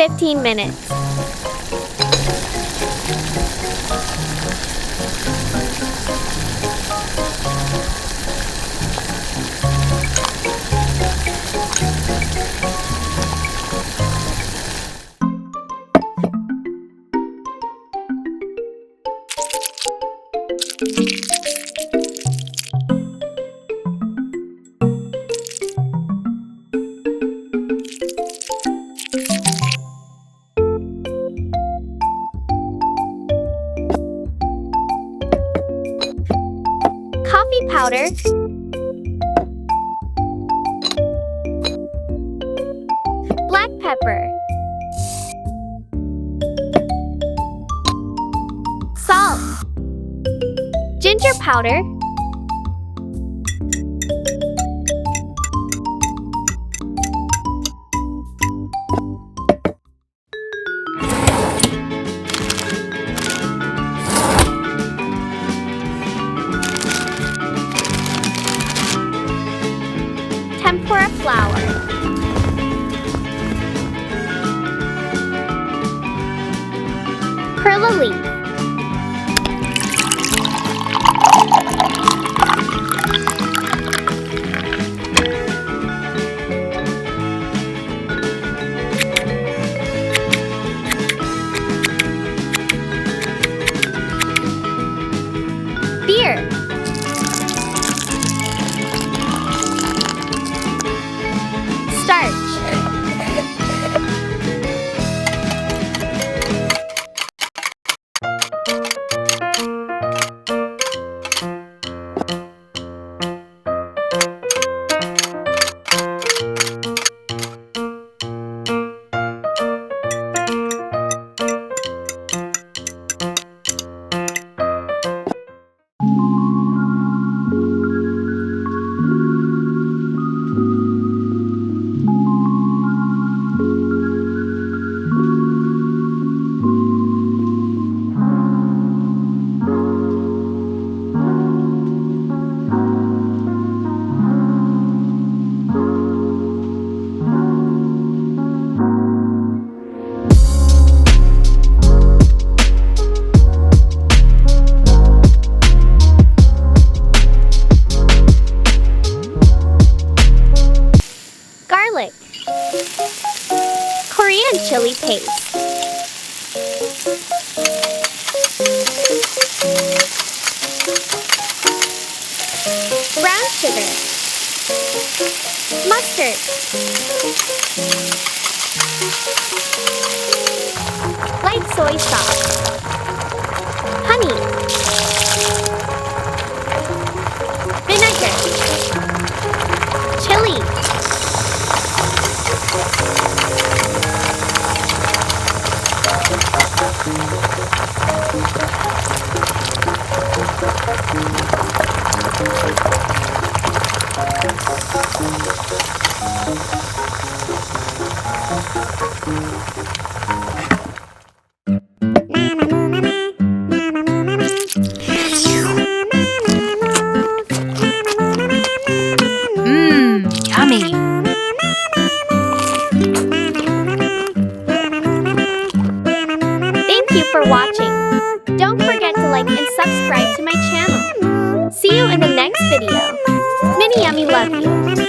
15 minutes. Coffee powder, black pepper, salt, ginger powder, tempura flour, Perilla Leaf, beer, starch, garlic, Korean chili paste, brown sugar, mustard, light soy sauce, honey, vinegar, chili, Yummy. Thank you for watching. Don't forget to like and subscribe to my channel. See you in the next video. Mini Yummy love you.